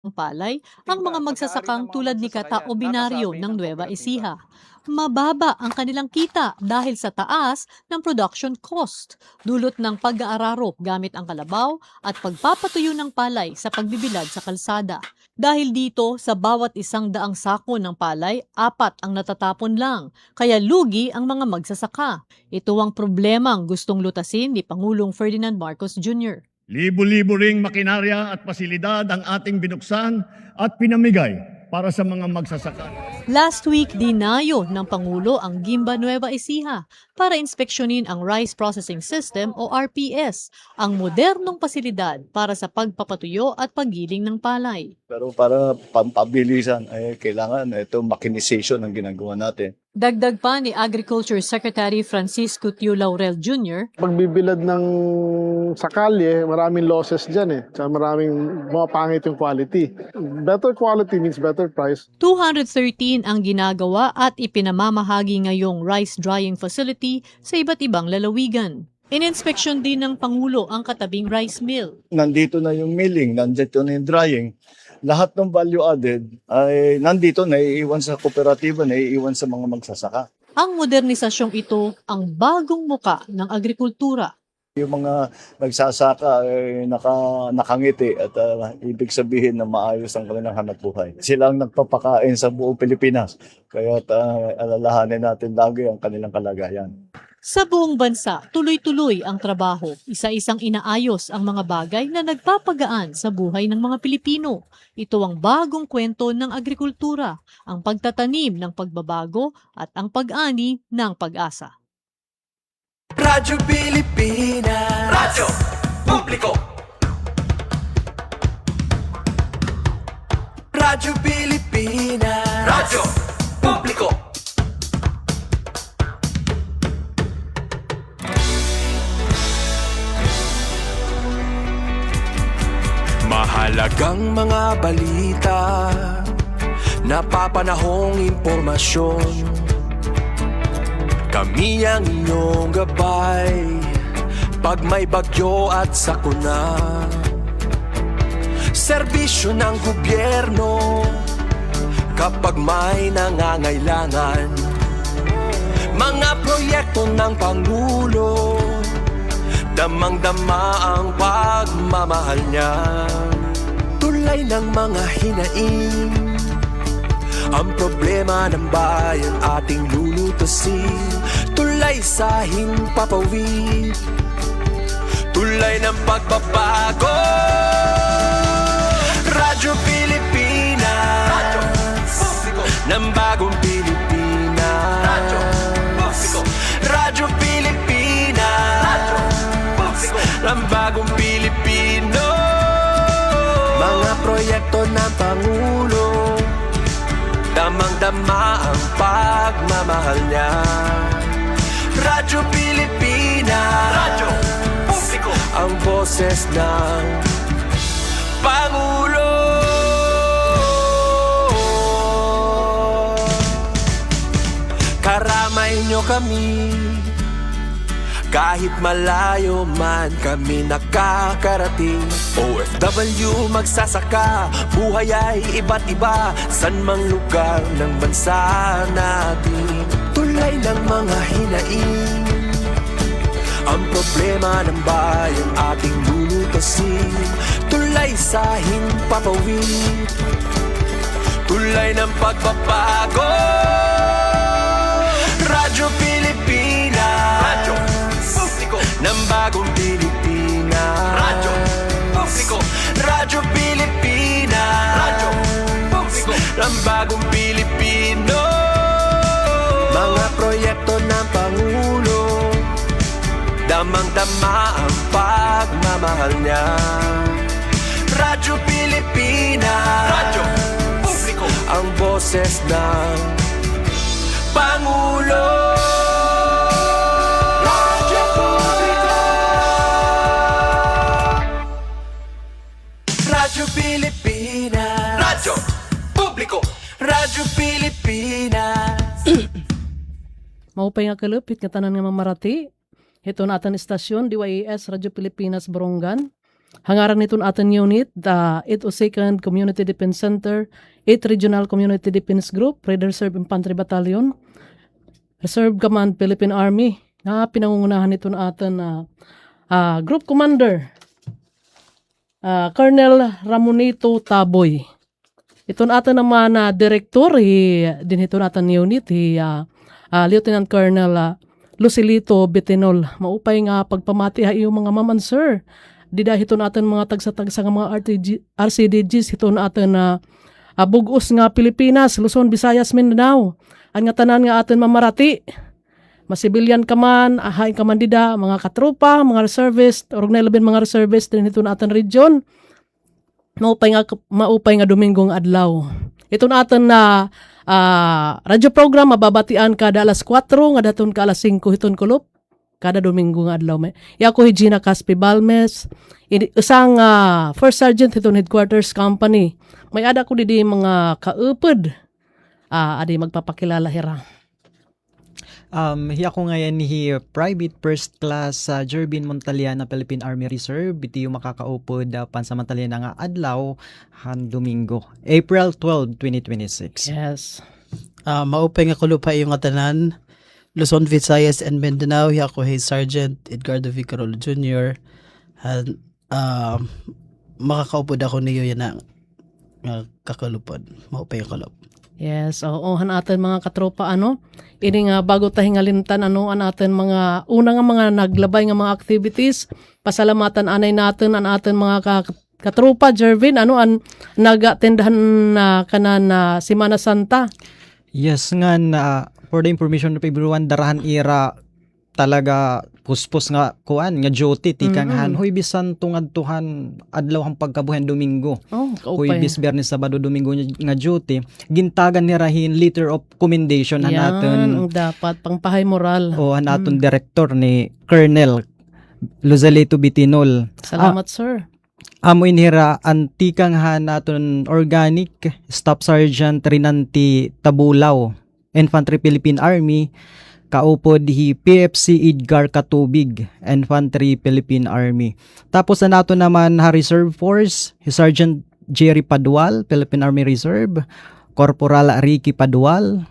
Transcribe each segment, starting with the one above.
ng palay ang mga magsasakang tulad ni Kata o Binaryo ng Nueva Ecija. Mababa ang kanilang kita dahil sa taas ng production cost, dulot ng pag-aararo gamit ang kalabaw at pagpapatuyo ng palay sa pagbibilad sa kalsada. Dahil dito, sa bawat 100 sako ng palay, 4 ang natatapon lang, kaya lugi ang mga magsasaka. Ito ang problemang gustong lutasin ni Pangulong Ferdinand Marcos Jr. Libo-libo ring makinarya at pasilidad ang ating binuksan at pinamigay para sa mga magsasaka. Last week, dinayo ng Pangulo ang Gimba Nueva Ecija para inspeksyonin ang Rice Processing System o RPS, ang modernong pasilidad para sa pagpapatuyo at paggiling ng palay. Pero para pampabilisan, kailangan ito mechanization ang ginagawa natin. Dagdag pa ni Agriculture Secretary Francisco Tio Laurel Jr., pagbibilad ng sa kalye, maraming losses dyan eh. Tsaka maraming pangit yung quality. Better quality means better price. 213 ang ginagawa at ipinamamahagi ngayong rice drying facility sa iba't ibang lalawigan. Ininspeksyon din ng Pangulo ang katabing rice mill. Nandito na yung milling, nandito na yung drying. Lahat ng value added ay nandito, naiiwan sa kooperatiba, naiiwan sa mga magsasaka. Ang modernisasyong ito ang bagong muka ng agrikultura. Yung mga magsasaka ay nakangiti at ibig sabihin na maayos ang kanilang hanapbuhay. Sila ang nagpapakain sa buong Pilipinas, kaya alalahanin natin lagi ang kanilang kalagayan. Sa buong bansa, tuloy-tuloy ang trabaho. Isa-isang inaayos ang mga bagay na nagpapagaan sa buhay ng mga Pilipino. Ito ang bagong kwento ng agrikultura, ang pagtatanim ng pagbabago at ang pag-ani ng pag-asa. Radyo Pilipinas, Radyo Publiko. Radyo Pilipinas, Radyo Publiko. Mahalagang mga balita, napapanahong impormasyon. Kami ang inyong gabay pag may bagyo at sakuna. Serbisyo ng gobyerno kapag may nangangailangan. Mga proyekto ng Pangulo, damang-dama ang pagmamahal niya. Tulay ng mga hinaing, ang problema ng bayan ating lulutasin. Tulay sa himpapawid, tulay ng pagbabago. Radyo Pilipinas, Radyo Publiko ng bagong Pilipinas. Radyo Publiko, Radyo Pilipinas, Radyo Publiko ng bagong Pilipino. Mga proyekto ng Pangulo, damang-dama ang pagmamahal niya. Radyo Pilipinas, Radyo Publiko, ang boses ng Pangulo. Karamay nyo kami, kahit malayo man kami nakakarating. OFW magsasaka, buhay ay iba't iba, san mang lugar ng bansa natin. Tulay ng mga hinaing, ang problema ng bayan ating lulutasin. Tulay sa himpapawid, tulay ng pagbabago. Radyo Pilipinas, Radyo Publiko ng bagong Pilipinas. Radyo Publiko, Radyo Pilipinas, Radyo Publiko ng bagong Pilipino. Mga proyekto ng Pangulo, damang-dama ang pagmamahal niya. Radyo Pilipinas, Radyo Publiko, ang boses ng Pangulo. Radyo Publiko, Radyo Pilipinas, Radyo Publiko, Radyo Pilipinas. Maupay nga kalupit nga tanan nga mamarati. Ito na atan istasyon, DYAS, Radyo Pilipinas, Borongan. hangaran nitong aton unit, the 802nd Community Defense Center, 8th Regional Community Defense Group, Red Reserve Infantry Battalion, Reserve Command Philippine Army, na pinangungunahan nito na aton Group Commander, Colonel Ramonito Taboy. Ito na aton naman na Director, din ito na aton unit, Lieutenant Colonel Lucilito Betinol. Maupay nga pagpamati iyong mga maman, sir. Dida hito natin mga tagsa-tagsa nga mga RCDGs, hito natin na bugos nga Pilipinas, Luzon, Visayas, Mindanao. Ang nga tanan nga atin mamarati. Masibilyan ka man, ahain ka man dida, mga katropa, mga reservist, orog na ilabin mga reservist din hito natin region. Maupay nga Domingong adlaw. Ito natin na radyo program, mababatian kada alas 4, nga daton ka alas 5 hiton kulop. Kada Domingo nga adlaw may. Ako Gina Caspi Balmes, isang First Sergeant hiton Headquarters Company. May ada ko didi mga kaupod. Adi magpapakilala hira. Hiya ko ngayon ni Private First Class Jervin Montaliana, Philippine Army Reserve. Iti yung makakaupod pansamantala na nga adlaw han Domingo, April 12, 2026. Yes. Maupay nga kulupa yung atanan, Luzon, Visayas, and Mindanao. Hiya ko Sergeant Edgardo Vicarol Jr. Makakaupod ako niyo yan na kakalupod. Maupay nga kulup. Yes, oo, natin mga katropa, ini nga bago tahingalimtan, an atin mga, una nga mga naglabay nga mga activities, pasalamatan anay natin, an atin mga katropa, Jervin, an nag-attendahan na kanan na Semana Santa. Yes nga for the information of everyone, darahan ira talaga puspos nga kuan nga duty tikang Huy bisan tungadtuhan adlaw ang pagkabuhan Domingo. Huy Kaupay. bis Biyernes, Sabado, Domingo nga duty. Gintagan ni rahin letter of commendation Yan, hanaton. ang dapat, pangpahay moral. O hanaton director ni Colonel Lucilito Betinol. Salamat, sir. Amo inhira antikang hanaton organic Staff Sergeant Rinanti Tabulaw, Infantry Philippine Army. Kaupod hi PFC Edgar Katubig, Infantry Philippine Army. Tapos na nato naman Reserve Force, hi Sergeant Jerry Padual, Philippine Army Reserve, Corporal Ricky Padual,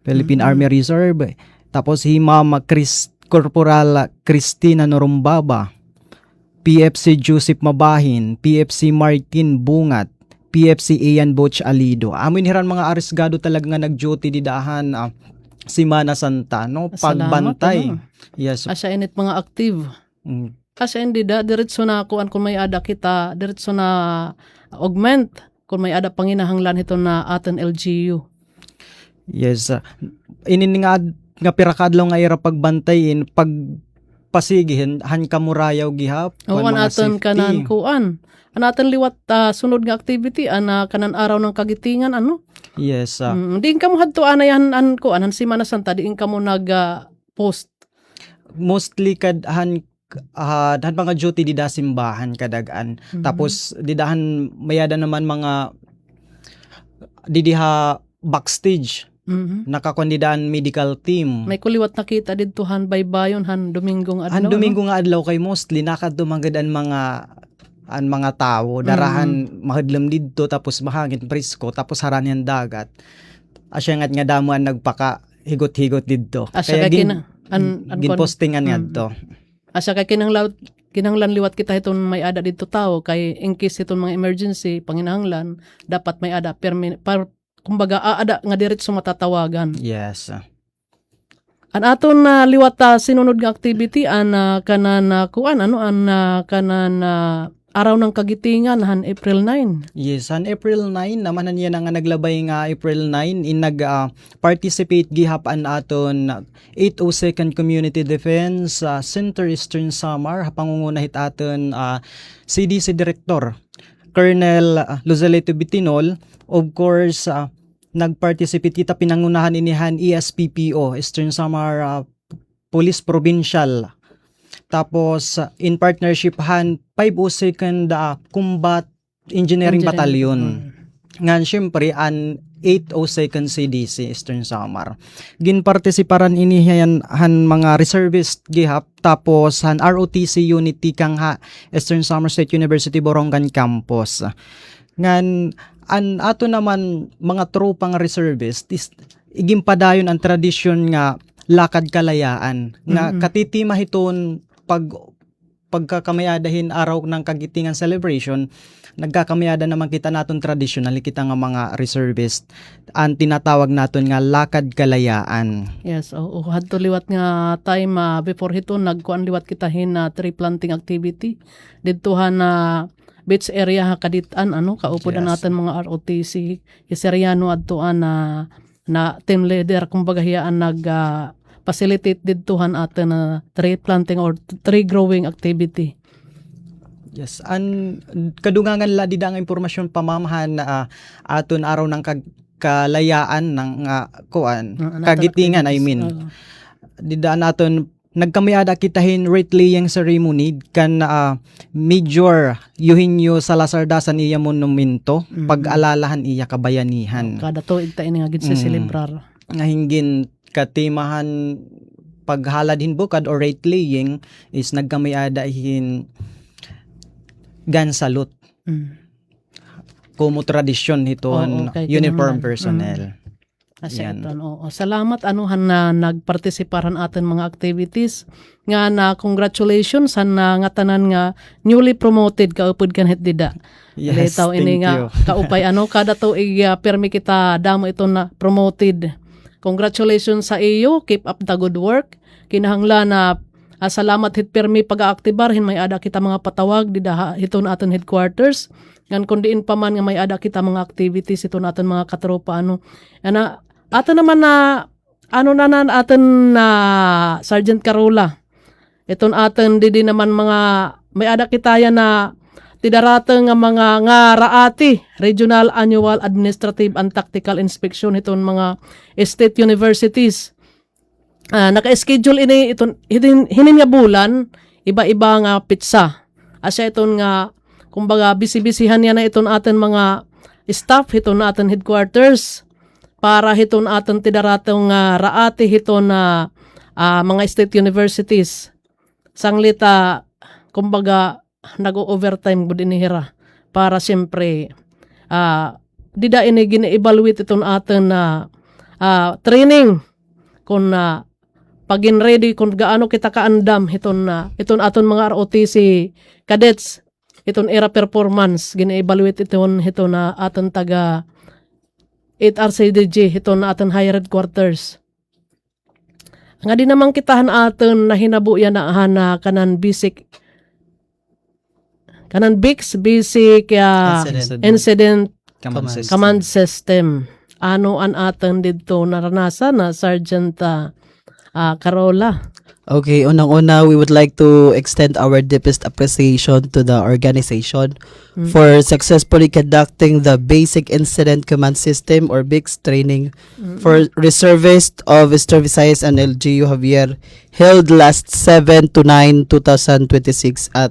Philippine Army Reserve. Tapos hi Ma'am Corporal Cristina Norumbaba, PFC Joseph Mabahin, PFC Martin Bungat, PFC Ian Boch Alido. Amin hiran mga arisgado talaga nga nag-duty didahan Semana Santa, pagbantay. Yes. Asya init mga active. Kasi hindi diretso na kuan kung may ada kita, diretso na augment kung may ada panginahanglan ito na atin LGU. Yes. Inin nga pirakadlaw nga ira pagbantayin, pagpasigihin, han kamurayaw gihap. O an atin kanan kuan. An atin liwat sunod nga activity, kanan araw ng kagitingan, Yes. Diin ka mo hadto anayan kuan, han Semana Santa, diin ka mo nag-post. Mostly han mga duty dida simbahan kadagaan. Tapos didahan mayada naman mga didiha backstage. Nakakondidaan medical team. May kuliwat nakita dito han baybayon han Domingong adlaw. Han Domingo nga adlaw kay mostly nakadumagad ang mga tao darahan mahadlam didto tapos mahangin presko tapos haran dagat. Asya nga damuan nagpaka higot-higot didto. Asya kay ginpostingan nga to. Asya kay kinahanglan liwat kita iton may ada didto tao kay in case iton mga emergency panginahanglan dapat may ada kumbaga ada nga diretso matatawagan. Yes. An aton liwat sinunod nga activity kanan kuan kanan araw ng kagitingan han April 9. Yes, han April 9 naman niya nga naglabay nga April 9 in participate gihapan aton 802nd Community Defense Center Eastern Samar pangungunahit aton CDC Director Colonel Lucilito Betinol. Of course, nagparticipate kita pinangunahan inihan ESPPO Eastern Samar Police Provincial. Tapos in partnership han 502nd Combat Engineering Battalion. Ngan syempre an 802nd CDC Eastern Samar. Ginpartisiparan ini han mga reservist gihap tapos han ROTC Unity kang ha Eastern Samar State University Borongan Campus. Ngan an ato naman mga tropang reservist is igimpadayon ang tradisyon nga lakad kalayaan nga katitima hiton pagkakamayadahin araw ng kagitingan celebration, nagkakamayada naman kita naton traditional kita nga mga reservist ang tinatawag naton nga lakad kalayaan. Yes, hadto liwat nga time before hito nagkuan liwat kita hin na tree planting activity didtohan na beach area ha kaditan kaupo na natin mga ROTC iseriano adtoan na team leader kumbaga hiyaan nag facilitate didtohan atin na tree planting or tree growing activity. Yes, an kadungangan la dida nga impormasyon pamamahan na aton araw ng kalayaan ng kagitingan I mean. Dida naton nagkamayada kitahin rate laying ceremony kan Major Eugenio Salazar Dasan iya monumento pag-alalahan iya kabayanihan. Kada tuig ta ini nga gid celebrar. Nga hinggin katimahan paghalad hin bukad or rate laying is nagkamayada hin gan salute. Como tradisyon hiton uniform personnel. Salamat anuhan na nagpartisiparan atin mga activities nga na congratulations na nga tanan nga newly promoted kaupod kanhet dida. Yes, Letaw ini thank nga you. kaupay kada tuig permi kita damo ito na promoted. Congratulations sa iyo, keep up the good work. Kinahanglan na salamat hit permi pag-aaktibar hin may ada kita mga patawag di hiton aton headquarters. Ngan kundiin pa man nga may ada kita mga activities ito natin mga katropa ato naman na aton na Sergeant Carola. Iton aton di naman mga may ada kita yan na tidaratang nga mga nga raati Regional Annual Administrative and Tactical Inspection iton mga state universities. Naka-schedule ini iton hinin nga bulan iba-iba nga pitsa. Asya iton nga kumbaga bisi-bisihan niya na iton aton mga staff hiton aton headquarters para hiton aton tidaratong raati hiton na mga state universities. Sanglita kumbaga nag-overtime gud inihira para siyempre dida ini gina-evaluate iton aton na training kung pagin ready kung gaano kita kaandam iton aton mga ROTC cadets iton era performance gina-evaluate iton na aton taga 8RCDG iton na aton higher headquarters. Nga di naman kitahan aton na hinabo yan na kanan basic incident command system. Ano an aton dito naranasan na Sergeant Carola? Okay, unang-una, we would like to extend our deepest appreciation to the organization for successfully conducting the Basic Incident Command System or BICS training for reservists of Eastern Visayas and LGU Javier held last 7 to 9, 2026 at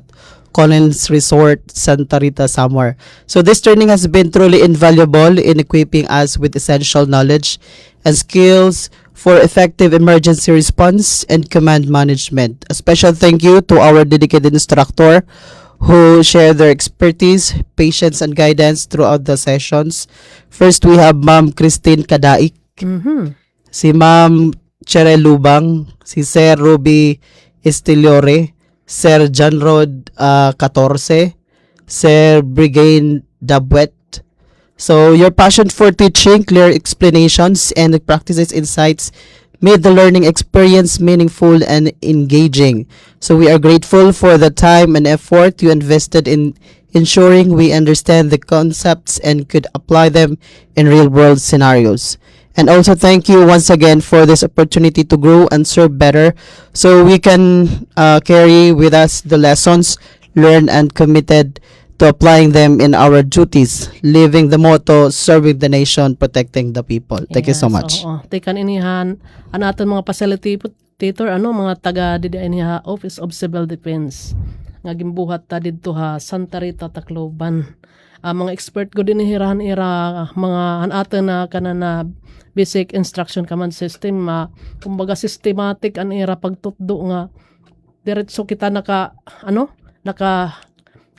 Collins Resort, Santa Rita, Samar. So this training has been truly invaluable in equipping us with essential knowledge and skills for effective emergency response and command management. A special thank you to our dedicated instructor who share their expertise, patience, and guidance throughout the sessions. First, we have Ma'am Christine Kadaik, si Ma'am Chere Lubang, si Sir Ruby Estiliore, Sir John Rod 14, Sir Brigade Dabwet. So your passion for teaching, clear explanations, and the practices insights made the learning experience meaningful and engaging. So we are grateful for the time and effort you invested in ensuring we understand the concepts and could apply them in real-world scenarios. And also thank you once again for this opportunity to grow and serve better so we can carry with us the lessons learned and committed to applying them in our duties, living the motto, serving the nation, protecting the people. Thank you so much. Tekan inihan, aton mga facilitator, mga taga didi iniha Office of Civil Defense. Nga gimbuhat ta didto Santa Rita, Tacloban. mga expert ko din hirahan ira mga anatan na kanana basic instruction command system kumbaga systematic an ira pagtutdo nga diretso kita naka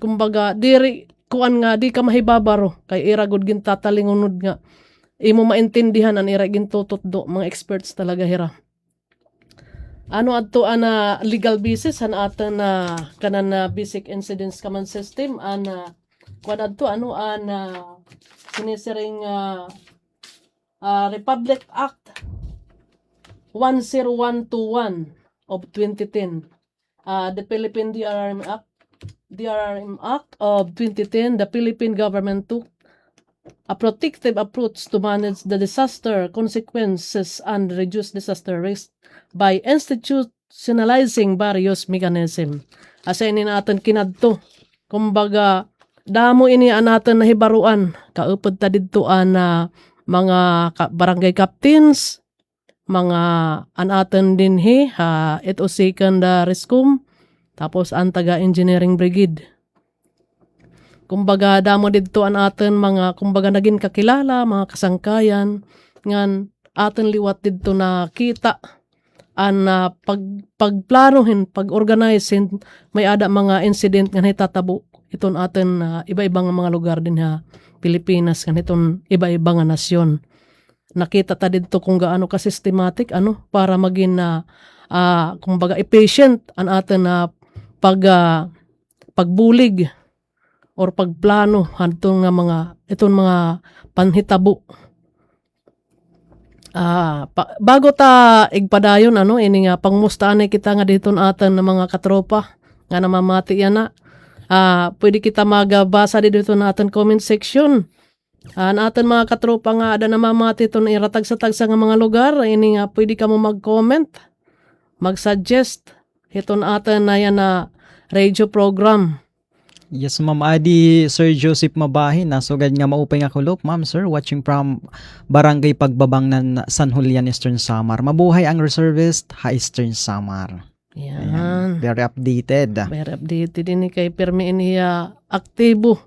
kumbaga diri kuan nga di ka mahibabaro kay ira gud gin tatalingunod nga imo maintindihan an ira gin tututdo mga experts talaga hira. Adto ana legal basis an atan na kanana basic incidents command system kuan adto sinisiring Republic Act 10121 of 2010. The Philippine DRRM Act of 2010, the Philippine government took a protective approach to manage the disaster consequences and reduce disaster risk by institutionalizing various mechanisms. Asa ini natin kinadto. Kumbaga, damo ini natin nahibaruan. Kaupod ta dito mga barangay captains, mga anaten dinhi ito second rescum, tapos ang taga engineering brigade. Kumbaga damo dito anaten mga kumbaga naging kakilala, mga kasangkayan ngan aten liwat dito na kita pagplanohin, pag-organizein may ada mga incident nga hitatabo iton aten iba-ibang mga lugar din Pilipinas kaniton iba-iba nga nasyon. Nakita ta dito kung gaano ka systematic para maging kumbaga efficient an atin na pagbulig or pagplano hadtong nga iton mga panhitabo. Bago ta igpadayon ini nga pangmustaan kita nga dito atin na mga katropa nga namamati yan pwede kita magbasa dito natin comment section. Natin mga katropa nga ada namamati ito na iratag-sa-tagsa nga mga lugar. Ini nga pwede ka mo mag-comment, mag-suggest. Ito natin na yan na radio program. Yes, Ma'am Adi, Sir Joseph Mabahin, nasugad nga maupay nga kulop. Ma'am, sir, watching from Barangay Pagbabang ng San Julian, Eastern Samar. Mabuhay ang reservist, Eastern Samar. Yan. Ayan. Very updated. Very updated ini kay permi iniya aktibo.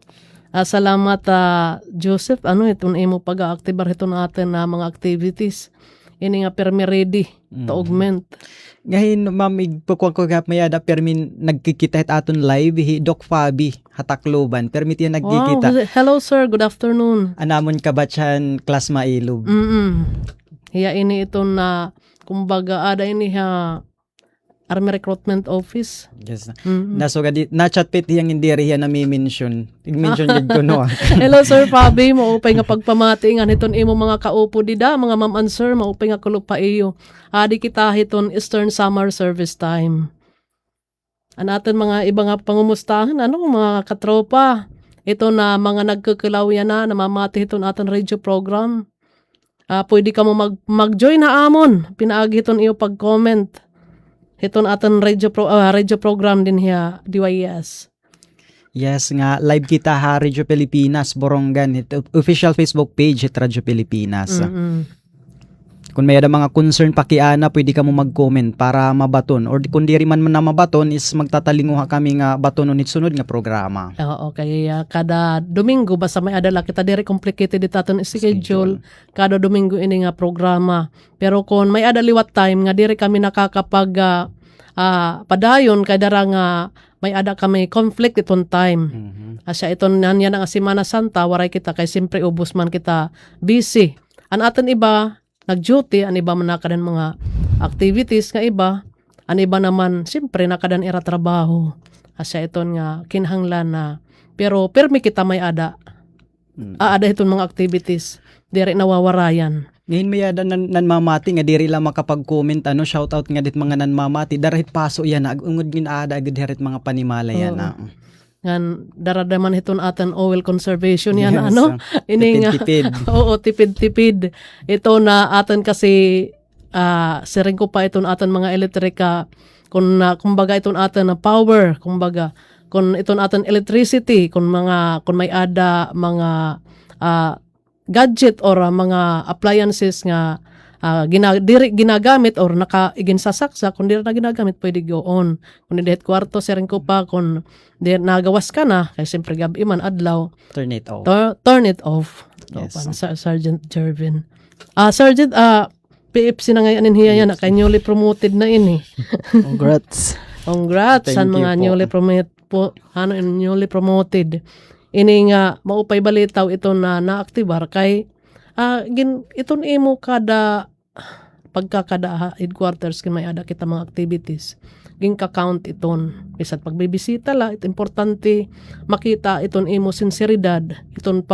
Salamat Joseph. Itong imo pag-aaktibar ito natin na mga activities. Ini nga permi ready to augment. Ngayon, ma'am, igpukuan ko may ada permi nagkikita aton live Doc Fabi Hatakloban. Permit yan nagkikita. Wow. Hello sir, good afternoon. Anamon kabatsan Klas Mailog. Hiya ini ito na kumbaga ada ini Army Recruitment Office. Yes. Nasugad na chat pit yang hindi riya na mi-mention. I-mention gid ko no. Hello Sir Fabi, maupay nga pagpamati nga niton imo mga kaupo dida, mga ma'am and sir, maupay nga kulupa iyo. Adi kita hiton Eastern Summer Service Time. Anaton mga iba nga pangumustahan mga katropa. Ito na mga nagkukilaw yan namamati hiton aton radio program. Pwede ka mo mag-join na amon. Pinaagi hiton iyo pag-comment. Iton aton radio program din hiya DYS. Yes nga, live kita Radio Pilipinas Borongan, official Facebook page Radio Pilipinas. Kung may ada mga concern pakiana, pwede ka mo mag-comment para mabaton, or kung di man na mabaton is magtatalinguha kami nga baton unit sunod nga programa. Oo, kaya kada Domingo basta may adala kita dire complicated dito aton schedule. Kada Domingo ini nga programa. Pero kung may adaliwat time nga dire kami nakakapag padayon kay dara nga may ada kami conflict iton time. Asya iton nanya nga Semana Santa waray kita kay simpre ubos man kita busy. An aton iba nag-duty, an iba man nakadan mga activities nga iba, an iba naman simpre nakadan ira trabaho. Asya iton nga kinahanglan na pero permi kita may ada. Ada iton mga activities dire nawawarayan. Ngayon may ada nanmamati nga diri lang makapag-comment shoutout nga dit mga nanmamati darahit paso yan ungod gin ada agad diret mga panimala yan ngan daradaman hiton atan oil conservation yan ini nga tipid. Oo, tipid ito na atan kasi siring ko pa iton atan mga elektrika kumbaga iton atan na power kumbaga kung iton atan electricity kung may ada mga gadget or mga appliances nga diri ginagamit or naka-iginsasaksa, kung diri na ginagamit, pwede go on. Kung di kwarto, sering ko pa, kung di nagawas ka na, kaya siyempre gabi man, adlaw, Turn it off. turn it off. Yes. Sergeant Jervin. Sergeant, PFC na ngayon hiya na, kay newly promoted na ini. Congrats. Congrats sa Thank you mga po. newly promoted. Ini nga maupay balitaw ito na naaktibar kay iton imo kada pagkakada headquarters kay may ada kita mga activities. Ging ka-count iton. Bisat pagbibisita la, ito importante makita iton imo sinseridad, iton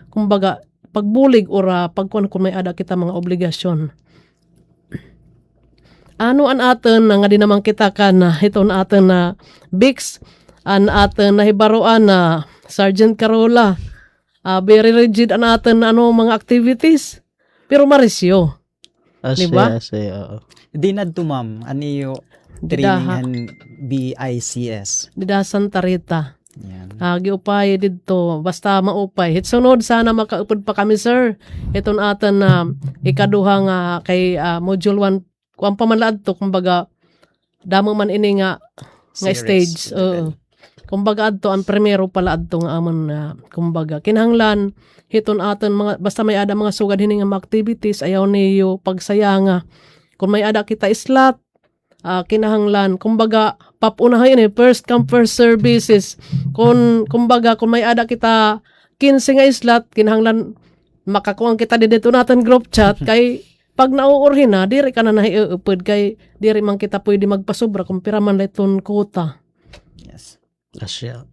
kumbaga pagbulig ora pagkuan kung may ada kita mga obligasyon. Ano an aten nga di naman kita ka na ito na aten na Bix, an aten na hibaroan na Sergeant Carola. Very rigid an aten na mga activities. Pero marisyo. Diba? Di na to, ma'am. Ano yung trainingan BICS? Dida Santa Rita. Yan. Giupay dito. Basta maupay. Hitsunod sana makaupod pa kami, sir. Ito na aten na ikaduha nga kay module 1. Kung pamanlaad to, kumbaga, damo man ini nga Series. stage. Kumbaga adto ang primero pala adto nga amon na kumbaga kinahanglan hiton aton mga basta may ada mga sugad hini nga mga activities ayaw niyo pagsayanga. Kung may ada kita slot, kinahanglan kumbaga papunahin first come first services. Kumbaga kung may ada kita 15 nga slot, kinahanglan makakuha kita dito natin group chat kay pag nauurhin na diri ka na naiupod kay diri man kita pwede magpasobra kung pira man iton quota. Yes. Asya.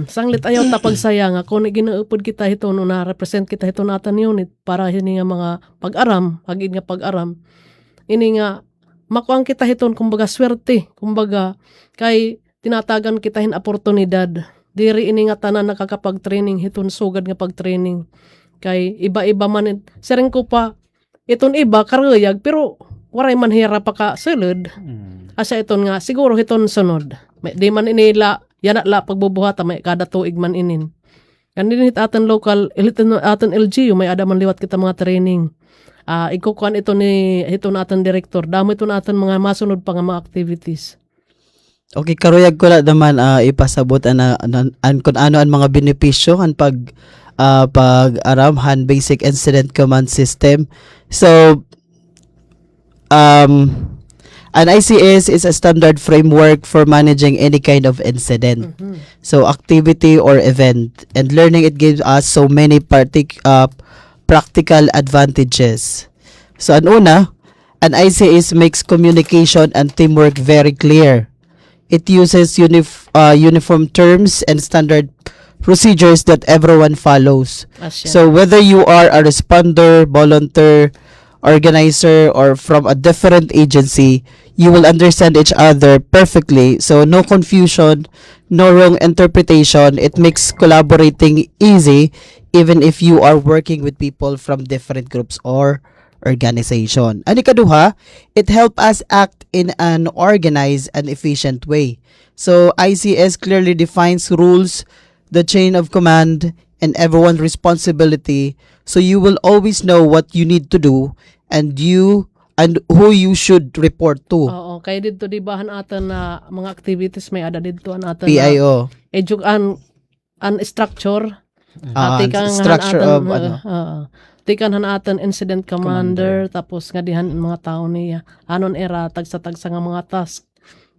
Sanglit ayaw ta pagsayang kung ginaupod kita ito no na represent kita ito natan unit para hini nga mga pag-aram, hagid nga pag-aram. Ini nga makuang kita hiton kumbaga swerte, kumbaga kay tinatagan kita hin oportunidad. Diri ini nga tanan nakakapag-training hiton sugad nga pag-training. Kay iba-iba man sering ko pa iton iba karuyag pero waray man hira pa ka sulod. Asa iton nga siguro hiton sunod. Di man inila yan la pagbubuhata may kada tuig man inin. Kanin hit aton local aton LGU may ada man liwat kita mga training. Ikukuan ito ni hiton aton director. Damo ito aton mga masunod pa nga mga activities. Okay, karuyag ko lang naman ipasabot an kung ano ang mga benepisyo ang pag-aram basic incident command system. So an ICS is a standard framework for managing any kind of incident. So activity or event, and learning it gives us so many practical advantages. So an an ICS makes communication and teamwork very clear. It uses uniform terms and standard procedures that everyone follows. So whether you are a responder, volunteer, organizer, or from a different agency, you will understand each other perfectly. So no confusion, no wrong interpretation. It makes collaborating easy even if you are working with people from different groups or organization. And ikaduha, it helps us act in an organized and efficient way. So ICS clearly defines rules, the chain of command, and everyone's responsibility. So you will always know what you need to do and who you should report to. Oo, kay dito di ba aton na mga activities may ada dito an aton PIO. an structure. Structure of Tikan aton incident commander, tapos nga dihan ang mga tao niya. Anon era tagsa-tagsa nga mga task.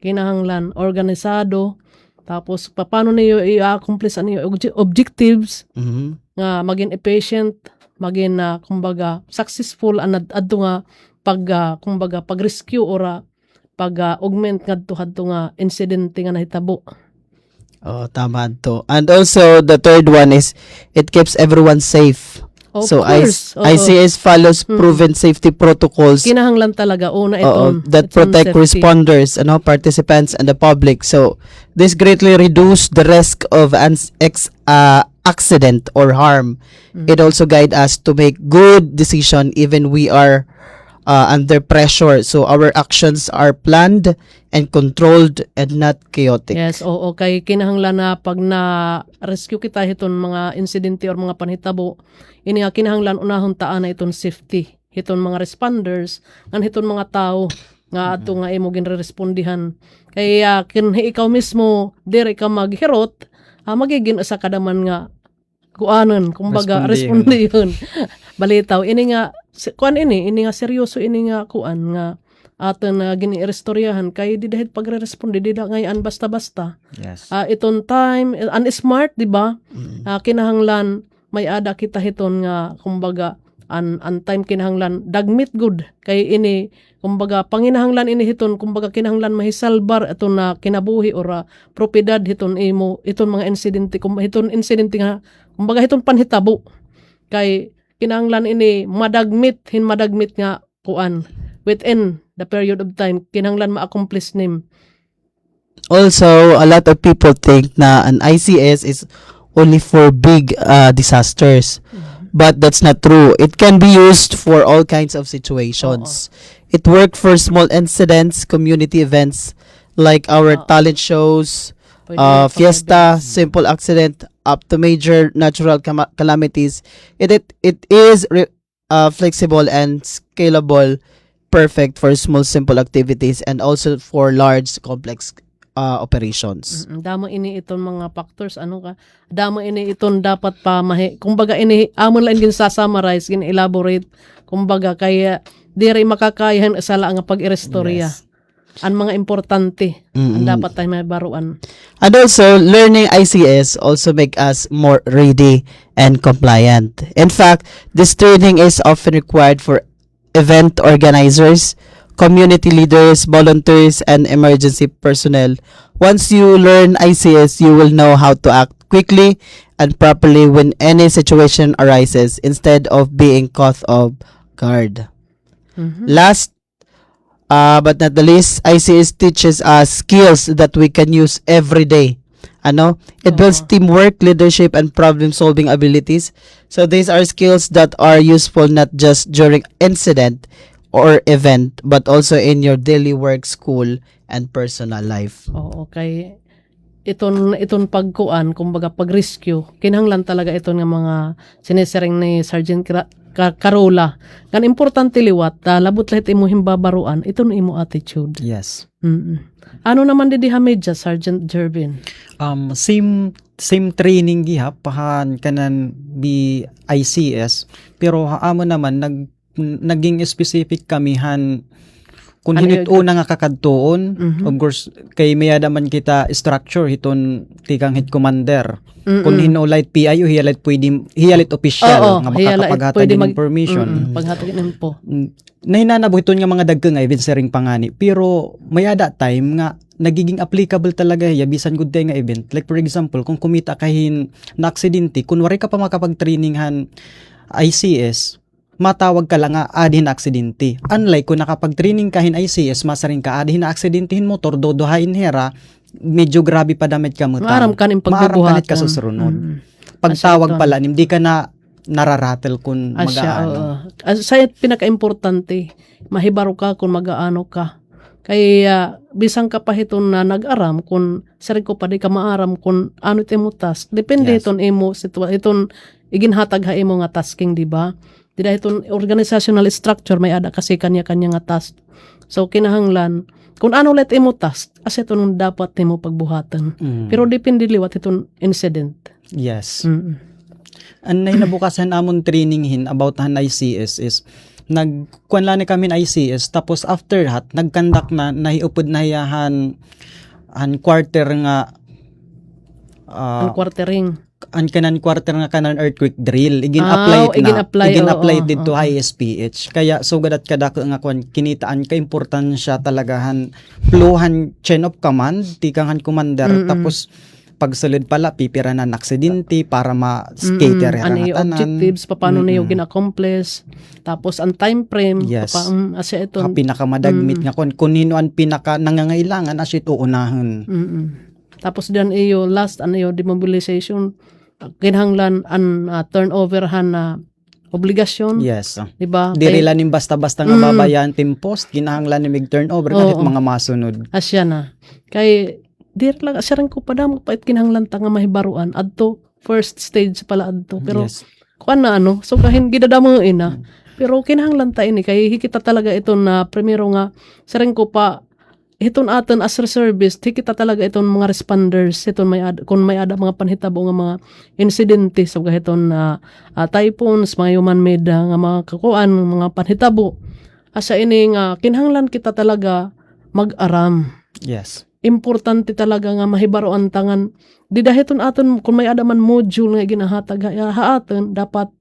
Kinahanglan organisado. Tapos paano niyo i-accomplish ang objectives nga maging efficient, maging kumbaga successful adto nga kumbaga pag-rescue ora pag-augment ngadto nga incident nga nahitabo. Oh, tama to. And also the third one is it keeps everyone safe. Of So course. Oo. ICS follows proven safety protocols Kinahanglan talaga una iton that protect responders, participants, and the public. So this greatly reduce the risk of accident or harm. It also guide us to make good decision even we are under pressure. So our actions are planned and controlled and not chaotic. Yes, oo. Kay kinahanglan na pag na-rescue kita hiton mga insidente or mga panhitabo, ini nga kinahanglan unahon taan na iton safety. hiton mga responders ngan hiton mga tao nga ato nga imo ginrespondihan kaya kin ikaw mismo dire ka maghirot magiging usa ka daman nga kuanon kumbaga respondiyon balitaw ini nga kuan ini nga seryoso ini nga kuan nga aton na ginirestoryahan kay di dahil pagre-responde di da ngayon basta-basta. Yes. Iton time smart di ba? Kinahanglan may ada kita hiton nga kumbaga an time kinahanglan dagmit good kay ini kumbaga panginahanglan ini hiton kumbaga kinahanglan mahisalbar aton na kinabuhi or propiedad hiton imo iton mga insidente hiton insidente nga kumbaga hiton panhitabo kay kinahanglan ini madagmit nga kuan within the period of time kinahanglan ma-accomplish nim. Also, a lot of people think na an ICS is only for big disasters. But that's not true. It can be used for all kinds of situations. It worked for small incidents, community events, like our talent shows, fiesta, simple accident, up to major natural calamities. It is flexible and scalable, perfect for small, simple activities, and also for large, complex operations. Damo ini iton mga factors damo ini iton dapat pa kumbaga ini amon lang gin summarize gin elaborate kumbaga kaya diri makakayahan sa nga pag-irestorya. Yes. Ang mga importante ang dapat tayo mabaruan. And also, learning ICS also make us more ready and compliant. In fact, this training is often required for event organizers, community leaders, volunteers, and emergency personnel. Once you learn ICS, you will know how to act quickly and properly when any situation arises instead of being caught off guard. Last but not the least, ICS teaches us skills that we can use every day. It builds teamwork, leadership, and problem-solving abilities. So these are skills that are useful not just during incident or event, but also in your daily work, school, and personal life. Okay. Iton pagkuan, kumbaga pag-rescue, kinahanglan talaga iton nga mga sinisering ni Sergeant Carola. Kan importante liwat, labot lahat imo himbabaruan, iton imo attitude. Yes. Ano naman di hamedya, Sergeant Jervin? Same training gihap pahan kanan bi ICS pero haamo naman naging specific kamihan kung hinit una nga kakadtuon. Of course kay mayada man kita structure hiton tikang head commander. Kung light PIO hiyalit official nga makakapaghatag ng information. Paghatag ng info. Nahinanabuhiton nga mga dagkang nga event sering pangani pero mayada time nga nagiging applicable talaga bisan good day nga event. Like for example, kung kumita kahin na aksidente, kunwari ka pa makapag-traininghan ICS, matawag ka lang nga adhin na aksidente. Unlike kung nakapag-training kahin ICS, masaring ka adhin na aksidentihin motor, dodohain hera, medyo grabe pa damit ka mo. Maaram ka ning pagbubuhatan. Ka sa surunod. Pagtawag pala, hindi ka na nararatel kung mag-aano. Sa pinaka-importante, mahibaro ka kung mag-aano ka. Kaya bisang kapahiton na nag-aram kung sari ko pa di ka maaram kung ano ito mo task. Depende iton imo iton iginhatag ha imo nga tasking, di ba? Dida iton organizational structure may ada kasi kanya-kanya nga task. So kinahanglan kung ano let imo task as iton dapat imo pagbuhatan. Pero depende liwat iton incident. Yes. Ang nabukasan amon traininghin about han ICS is nagkuan lang kami ng ICS tapos after that nagkandak na nahiupod na hiyahan an quarter nga ang quartering an kanan quarter nga kanan earthquake drill igin-apply dito ISPH kaya so gadat kadako nga kuan kinitaan ka importansya talagahan fluhan chain of command tikangan commander tapos pagsulod pala pipiranan aksidente para ma-scatter ano yung objectives paano na yung gina-accomplish tapos ang time frame asya ito pinakamadagmit nga kung hinuan pinaka nangangailangan asya ito unahan tapos diyan iyo last demobilization kinahanglan an turnover han na obligasyon. Yes. Diba? Diri lang ning basta-basta nga babayan timpost kinahanglan ni mig turnover kahit mga masunod. Asya na. Kay dir lang asyaran ko padamo pait kinahanglan ta nga mahibaruan adto first stage pala adto pero kuan na so kahin gidadamo ina Pero kinahanglan ta ini kay hikita talaga ito na primero nga sareng ko pa iton aton as reservist hikita talaga iton mga responders iton kung may ada mga panhitabo nga mga insidente sa gahiton na typhoons, mga human made nga mga kakuan, mga panhitabo. Asa ini nga kinahanglan kita talaga mag-aram. Yes. Importante talaga nga mahibaro ang tangan. Di dahiton aton kung may ada man module nga ginahatag haaton dapat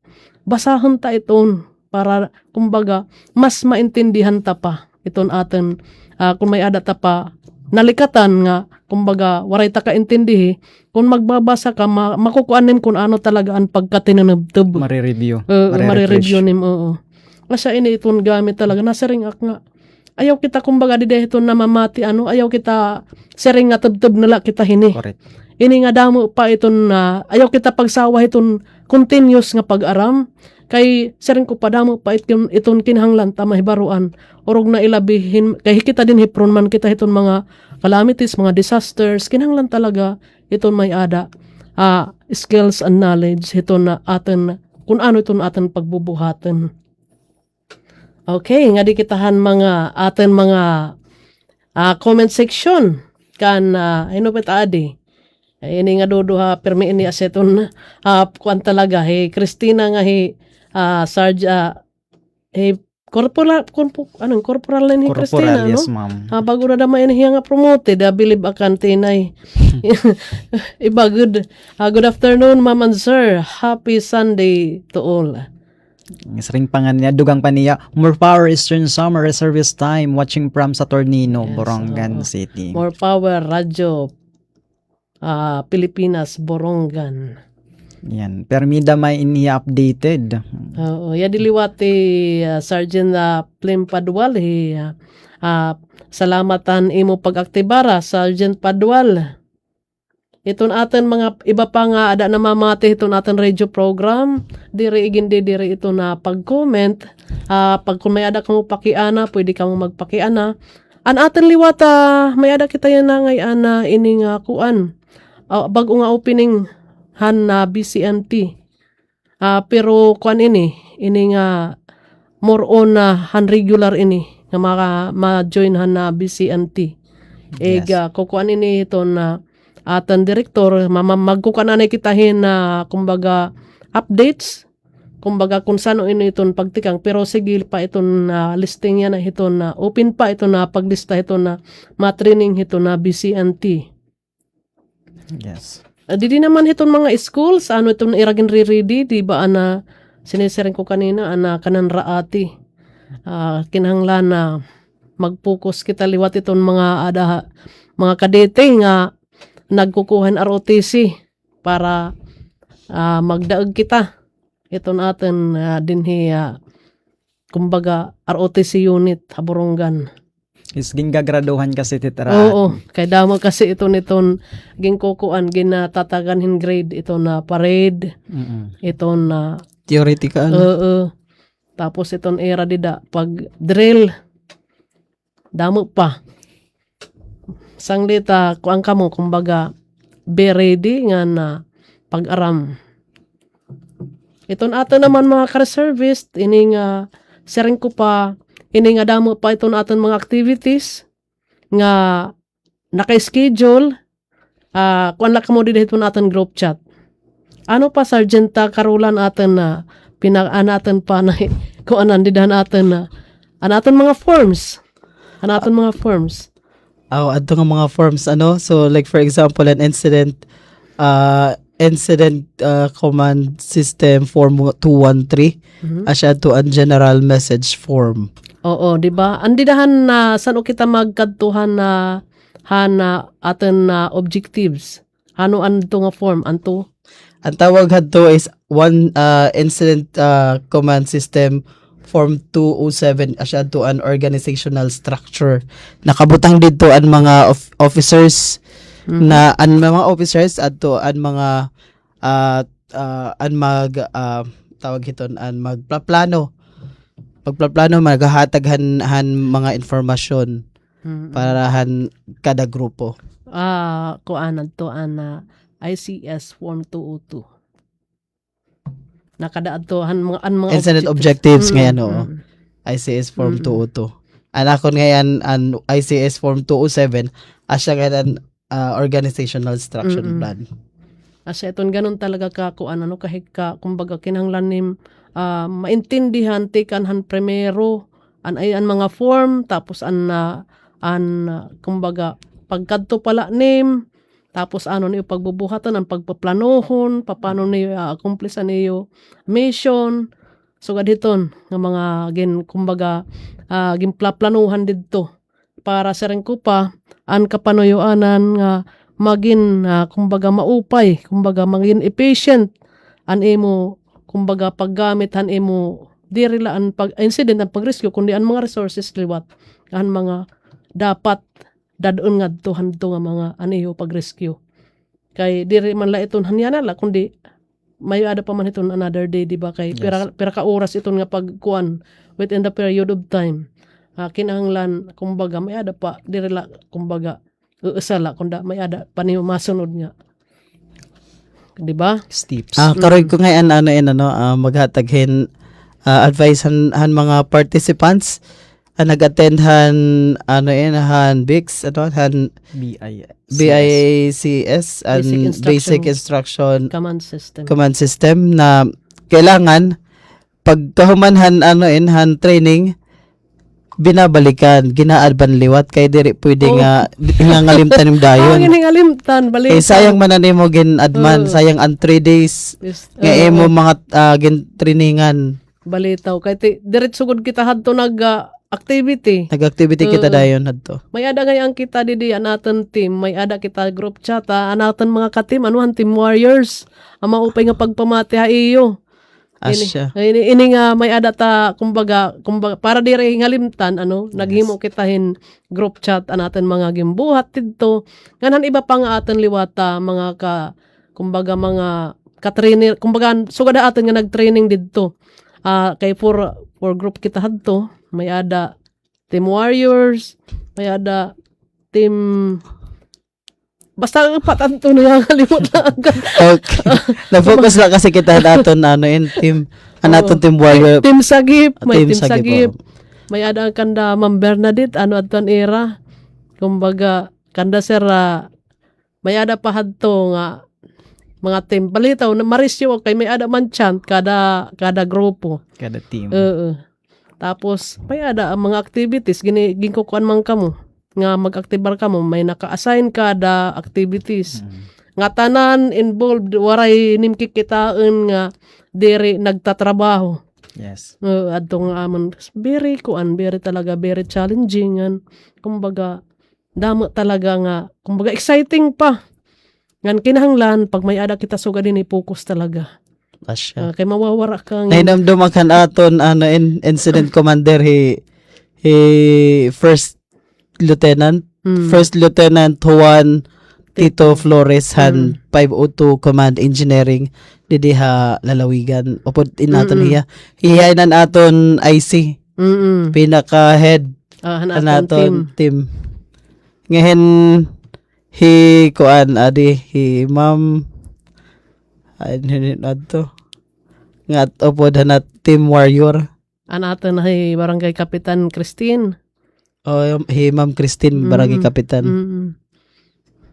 basahon ta iton para kumbaga mas maintindihan ta pa iton aton kung may ada ta pa nalikatan nga kumbaga waray ta kaintindihi kung magbabasa ka makukuanim kung ano talaga ang pagkatinanabtub Mare-review. mare-review nim oo kasi ini iton gamit talaga nasa ring ak nga ayaw kita kumbaga di dahito namamati ayaw kita sering nga tubtub nala kita hini Correct. ini nga damo pa iton ayaw kita pagsawa iton continuous nga pag-aram kay sering ko padamo pa iton kinahanglan ta mahibaruan orog na ilabihin kay kita din hipron man kita iton mga calamities, mga disasters kinahanglan talaga iton may ada skills and knowledge iton na aten kung ano iton aten pagbubuhaten. Okay, nga di kitahan mga aten mga comment section kan ano pa adi. Ini nga duduha permi ini aseton kuan talaga Christina nga corporal corporal ni Christina Corporal, no. yes, ma'am. Bago na dama ini nga promoted believe akan tinay. Iba good. Good afternoon ma'am and sir. Happy Sunday to all. Isring pangan niya, dugang pa niya, more power Eastern Summer Reservist Time, watching from Saturnino, Yes, Borongan oo. City. More power radyo Pilipinas Borongan. Yan. Permida may ini-updated. Oo, ya diliwati Sergeant Plim Padwal salamatan imo pag-aktibara Sergeant Padwal. Iton aten mga iba pa nga ada namamati iton aten radio program diri igindi diri ito na pag-comment pag kung may ada kamo pakiana pwede kamo magpakiana an aten liwata may ada kita yan na ngay ana ini nga kuan bago nga opening han na BCNT pero kuan ini nga more on han regular ini nga ma-join han na BCNT ega kukuan ini ito na atan direktor magkukananay kitahin na kumbaga updates kumbaga kung saan ini iton pagtikang pero sige pa iton listing yan na iton na open pa ito na paglista ito na matraining ito na BCNT. Yes. Di naman iton mga schools ano iton iragin ready di ba ana sinisering ko kanina ana kanan raati kinahanglan na mag-focus kita liwat iton mga mga kadete nga nagkukuhan ROTC para magdaog kita ito natin dinhi kumbaga ROTC unit Haborongan. Is gagraduhan kasi titara. Oo, kay damo kasi ito niton ginkukuan ginatataganhin grade ito na parade ito na Theoretical. tapos iton era dida pag drill damo pa sanglita kuang kamo kumbaga be ready nga na pag-aram. Iton ato naman mga ka-reservist ini nga sering ko pa ini nga damo pa iton aton mga activities nga naka-schedule kuan la kamo dito aton group chat. Ano pa Sergeant Karulan aton na pinag-anaton pa na kung anan didan aton na anaton mga forms. Anaton mga forms. Ato nga mga forms so like for example an incident command system form 213 asya to an general message form. Oo, di ba? Andidahan na saan kita magkadtuhan na aten na objectives. Ano anto nga form anto? Ang tawag hadto is one incident command system Form 207 asya to an organizational structure. Nakabutang dito ang mga officers na ang mga officers adto ang mga tawag hiton ang magplano. Pagplaplano maghahataghan mga informasyon para kada grupo. Kuan adto an ICS Form 202. nakadaad to ang mga Incident objectives ngayon, oo. mm. ICS Form 202. Anakon ngayon ang ICS Form 207 asya ngayon organizational structure plan. Asa iton ganun talaga ka kuan ano kahit ka kumbaga kinahanglan nim maintindihan tikanhan primero an mga form tapos kumbaga pagkadto pala nim tapos ano niyo pagbubuhatan ang pagpaplanohon paano niyo accomplish niyo mission so gaditon nga mga kumbaga ginplaplanuhan didto para sa rin ko pa an kapanuyoanan nga maging kumbaga maupay, kumbaga maging efficient an imo kumbaga paggamit han imo diri la ang incident ang pagrescue kundi ang mga resources liwat ang mga dapat dadon ngadto nga mga aniyo pagrescue kay diri man la iton hanyana la kundi may ada pa man iton another day di ba kay pira ka oras iton nga pagkuan within the period of time kinahanglan kumbaga may ada pa diri la kumbaga usala kunda may ada pani masunod nga di ba Steps. Karoy ko ngayon maghataghin advice han mga participants nag-attend han BICS han BICS and basic instruction command system na kailangan pagkahumanhan han training binabalikan ginaadban liwat kay diri pwede nga ngalimtan nim dayon ngalimtan balik sayang man mo gin adman sayang ang 3 days nga imo mga gin trainingan balitaw kay diretso gud kita hadto activity kita dayon adto may ada ngay ang kita didi anaton team may ada kita group chat anaton mga ka-team anuhan team warriors ang maupay nga pagpamati ha iyo asya ini nga may ada ta kumbaga para dire ngalimtan naghimo kitahin group chat anaton mga gimbuhat didto nganan iba pa nga aton liwata mga kumbaga mga ka-trainer kumbaga sugada aton nga nag-training didto kay for group kita hadto may ada team warriors may ada team basta patanto na kalimot na agad. Okay. Na-focus lang kasi kita naton team team warrior. Team Sagip, may Team team Sagip. Sagip. May ada kanda Ma'am Bernadette adton era. Kumbaga kanda sir may ada pa hadto nga mga team balitaw na marisyo kay may ada man chant kada grupo. Kada team. Tapos may ada ang mga activities ginkukuan man kamo. Nga mag-activar ka mo, may naka-assign kada activities. Nga tanan involved, waray nimkikitaan nga diri nagtatrabaho. Yes. Adto nga amon, very challenging. Kumbaga, damo talaga nga, kumbaga exciting pa. Ngan kinahanglan, pag may ada kita suga din, i-focus talaga. Asya. Kay mawawara ka nga. Nainamduman kan aton incident commander he First Lieutenant Juan Tito Flores han 502 Command Engineering didi ha lalawigan upod inaton hiya nan aton IC pinaka head Hanaton team ngehen hi ma'am adto ngat upod hanat team warrior Anaton ay Barangay Kapitan Christine. Hey, Ma'am Christine, Barangay Kapitan.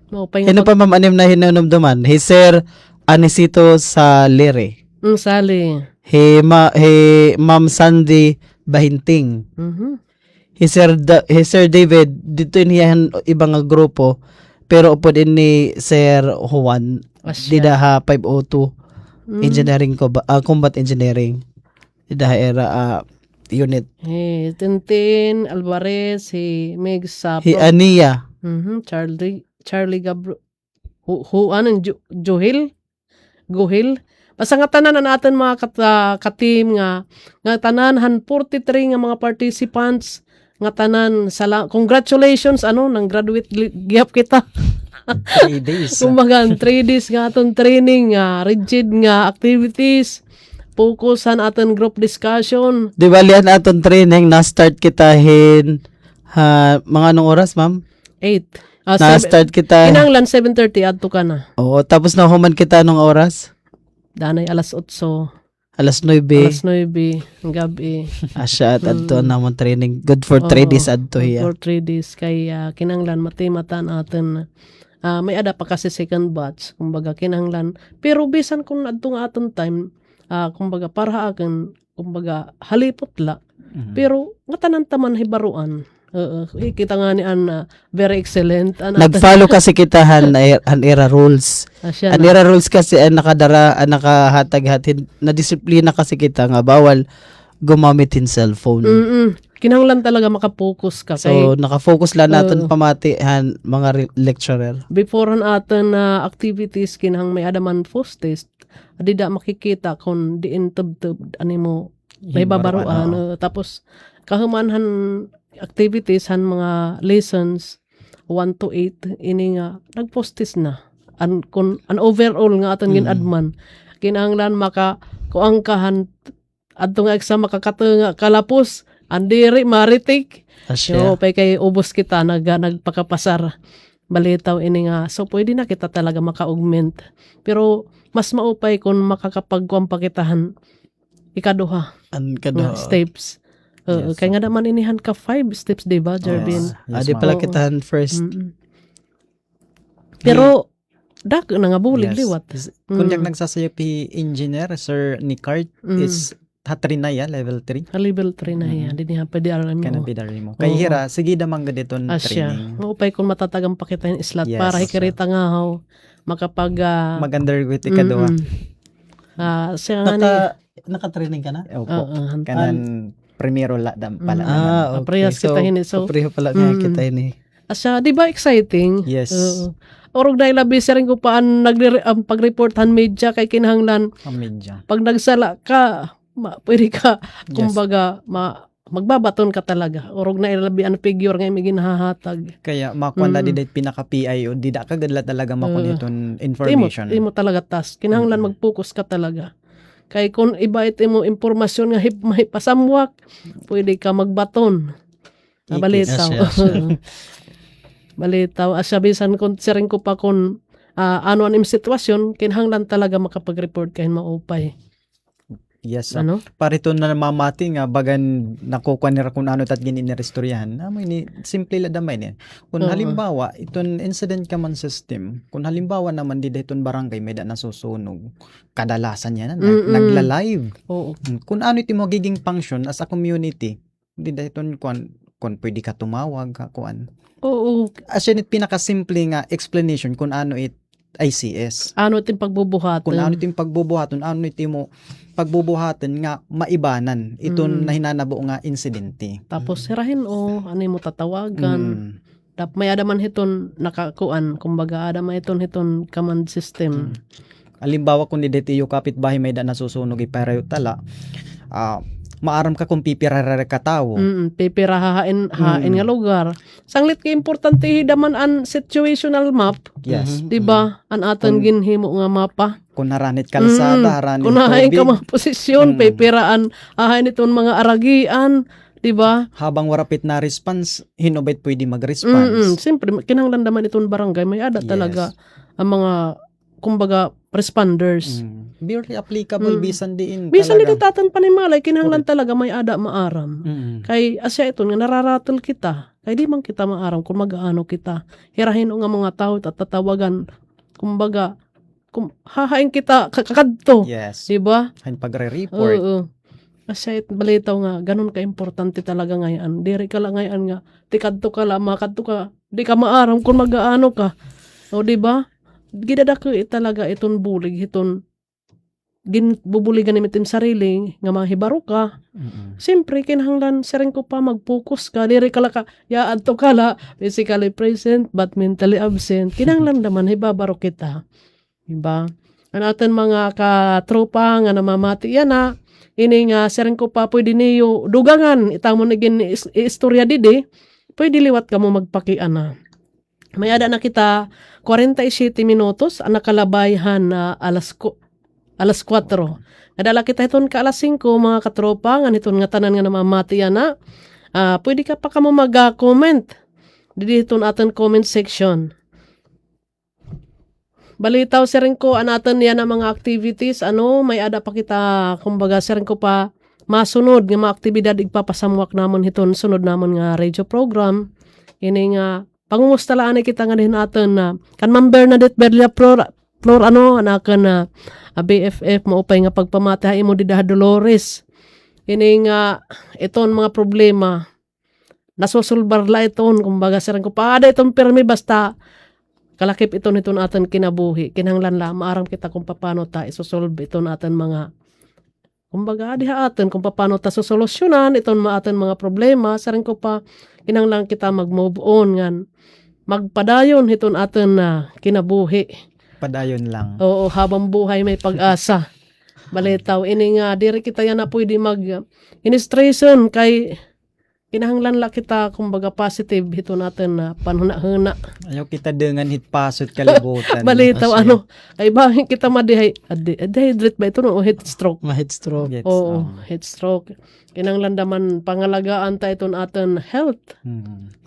Ano pa ma'am anim na hinanumduman? Hey, Sir Anisito Salere. Sali. Hey, Ma'am Sandy Bahinting. Hey, Sir David, dito iniyahan ibang grupo, pero upo din ni Sir Juan, dida ha 502, engineering combat engineering. Dida era unit. Hey, Tintin Alvarez, si Meg Sapo. Hey, Ania. Charlie Gabro. Johil? Guhil? Basta nga tanan natin mga ka-team nga tanan 43 nga mga participants nga tanan congratulations nang graduate gihap kita. 3 days. Kumbaga 3 days nga aton training rigid nga activities. Fokusan aton group discussion. Di ba lian aton training na-start kitahin mga anong oras, ma'am? 8. Na-start kita. Kinanglan 7:30 adto ka na. Oo, tapos na human kita anong oras? Danay alas 8. Alas 9. Alas 9 ng gabi. Asya at adto namon training. Good for 3 days adto hiya. For 3 days. Kaya kinanglan matimatan atin may ada pa kasi second batch. Kumbaga kinanglan. Pero bisan kung adto nga aton time, kumbaga para akin, kumbaga halipot la. Pero nga tanan taman hibaruan. Kita nga ni very excellent. Nag-follow kasi kita an era rules. Asya An na. era rules kasi ang nakahatag-hatid na disiplina kasi kita nga bawal gumamit in cellphone. Kinanglan talaga makapokus ka. So naka-focus lang natin pamatihan mga lecturer. Before aton activities kinahang may adaman post test, di da makikita kung diin tub-tub ani mo may babaruan. Tapos kahumanhan activities han mga lessons 1 to 8 ini nga nag-post test na. An overall nga aton gin-adman kinahanglan maka kuangkahan adto nga exam makakato nga kalapos andiri maritik. So pay kay ubos kita nagpakapasar balitaw ini nga. So pwede na kita talaga maka-augment. Pero mas maupay kung makakapagkuang pakitahan ikaduha nga steps. Kaya nga naman inihan ka 5 steps, diba, Jervin? Adi pala kitahan first. Pero dak na nga bulig liwat. Kung nagsasayo pi engineer, Sir Nicart, is hatrinaya, level 3. Level 3 na yan. Hindi niya pwede alam mo. Kana bidari mo. Kay hira, sige damang gaditon Asya. training. Maupay kung matatagang pakita yung slot Yes. para hikirita nga ho makapag Mag-underwit ikaduha. siya nga ni Naka-training ka na? Opo. Kanan primero pala. Parehas kita hini. So, Pareho pala nga kita ini. asya, di ba exciting? Yes. Orog na ilabi siya rin ko paan pag-report han media kay kinahanglan Medya. pag nagsala ka pwede ka kumbaga magbabaton ka talaga. Orog na ilabi ang figure nga may ginahahatag. Kaya makuan na di pinaka-PI o di da kagadla talaga makun iton information. Imo talaga task. Kinahanglan mag-focus ka talaga. Kay kung iba imo impormasyon nga mahipasamwak, pwede ka magbaton. Balitaw. Balitaw. Asya bisan kung siring ko pa kung ano ang sitwasyon, kinahanglan talaga makapag-report kahin maupay. Yes. Ano? Parito na mamati nga bagan nakukuha nila kung ano tat ginirestoryahan. May ni simple la damay ni. Kung halimbawa iton incident command system, kung halimbawa naman di dayton barangay may da nasusunog, kadalasan yan nagla-live. Oo. Kung ano iti magiging function as a community, di dayton kung pwede ka tumawag ka kuan. Oo. As yun pinakasimple nga explanation kung ano it ICS. Ano iting pagbubuhaton? Kung ano iting pagbubuhaton, ano iti mo pagbubuhaton nga maibanan iton na hinanabo nga insidente. Tapos sirahin ano mo tatawagan. May adaman hiton nakakuan, kumbaga adaman hiton command system. Halimbawa kung dito yung kapitbahay may da nasusunog iparayo tala, maaram ka kung pipirarare ka tao. Pipirahain nga lugar. Sanglit ka importante hidaman an situational map. Yes. Diba? An aton ginhimo nga mapa. Kung naranit kalsada, haranit Kung nahain tubig. ka mga posisyon, pipiraan, ahain itong mga aragian. Diba? Habang warapit na response, hinubait pwede mag-response. Siyempre, kinahanglan naman itong barangay. May ada talaga ang mga, kumbaga, responders. Very applicable bisan diin Bisan talaga. dito tatan panimalay, kinahanglan talaga may ada maaram. Kay asya ito nga nararatol kita. Kay di man kita maaram kung mag-aano kita. Hirahin o nga mga tao at tatawagan. Kumbaga, hahain kita kakadto. Yes. Diba? Hain pagre-report. Oo. Asya balitaw nga, ganun ka-importante talaga ngayon. Diri ka lang ngayon nga, tikadto ka lang, makadto ka, di ka maaram kung mag-aano ka. O diba? Gidadako talaga itong bulig, itong bubuligan namin itong sarili, nga mahibaro ka. Siyempre, kinahanglan, siring ko pa, mag-focus ka, diri ka lang ka, yaad to ka la, physically present, but mentally absent. Kinahanglan naman, hibabaro kita. Diba? Ang atin mga katropa nga namamati yan na, ini nga, siring ko pa, pwede niyo dugangan, itamo na gin istorya didi, pwede liwat ka mo magpakian na. May ada na kita 47 minutos ang nakalabayhan na alas 4. Nadala kita iton ka alas 5 mga katropa nga niton nga tanan nga namamati yan na. Pwede ka pa ka mo mag-comment. Dito aton comment section. balitaw sir ko anaton yan ang mga activities may ada pa kita kumbaga sir ko pa masunod nga mga aktibidad igpapasamwak namon hiton sunod namon nga radio program ini nga pangumustalaan kita nga din aton na kan Ma'am Bernadette Berlia Flor anakan na BFF maupay nga pagpamatahay mo di Dolores ini nga iton mga problema nasusulbar la iton kumbaga sir ko pa ada iton permi basta kalakip iton aton kinabuhi kinahanglan la maaram kita kung paano ta isosolve iton aton mga kumbaga diha aton kung paano ta sosolusyonan iton aton mga problema saring ko pa kinahanglan kita mag-move on ngan magpadayon iton aton na kinabuhi Padayon lang. oo habang buhay may pag-asa balitaw ini nga diri kita yan na pwede mag inistration kay kinahanglan la kita kumbaga positive ito natin na panhuna-huna. Ayaw kita dengan hitpasot kalibutan. Balitaw ay bakit kita dehydrate ba ito o heat stroke? Ma-heat stroke. Yes, Oo, heat stroke. Kinahanglan daman pangalagaan ta iton aton health,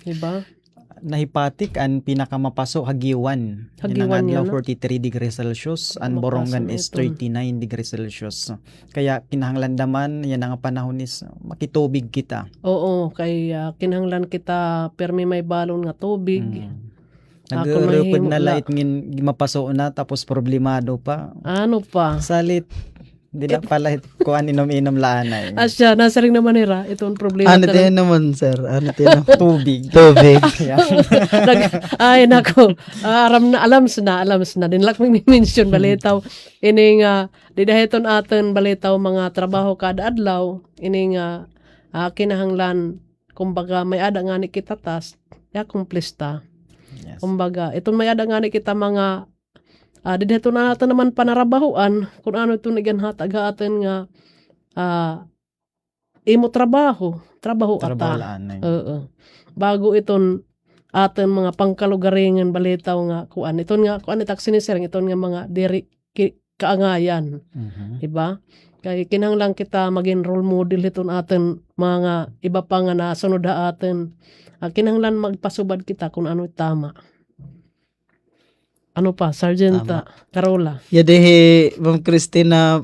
diba? Nahipatik ang pinakamapaso hagiwan. Hagiwan Yan yan, ang adlaw 43 degrees Celsius, ang borongan is Mapaso 39 degrees Celsius. Kaya kinahanglan daman yan ang panahon is makitubig kita. Oo, kay kinahanglan kita permi may balon nga tubig. Nagurupod na mahimula. light ngin mapaso na tapos problemado pa. Ano pa? Salit di na pala kuan inom-inom laanay. Asya, nasa rin naman nila itong problema. Ano din naman, sir? Ano din naman? Tubig. Tubig. Ay nako, alam na din lak mention balitaw ini nga didaheton aton balitaw mga trabaho kada adlaw ini nga kinahanglan kumbaga may ada nga ni kita task ya kumplista. Yes. Kumbaga iton may ada nga ni kita mga didaheton na natin naman panarabahuan kung ano itong iganhatag atin nga imo trabaho ata. Trabaho laanay. Oo. Bago iton aton mga pangkalugaringan balitaw nga kuan iton nga kuan itak sinisering iton nga mga diri kaangayan, diba? Kay kinahanglan kita maging role model iton aton mga iba pa nga nasunod aton. Kinahanglan magpasubad kita kung ano tama. Ano pa, Sergeant Carola? Yadihi, Ma'am Christina,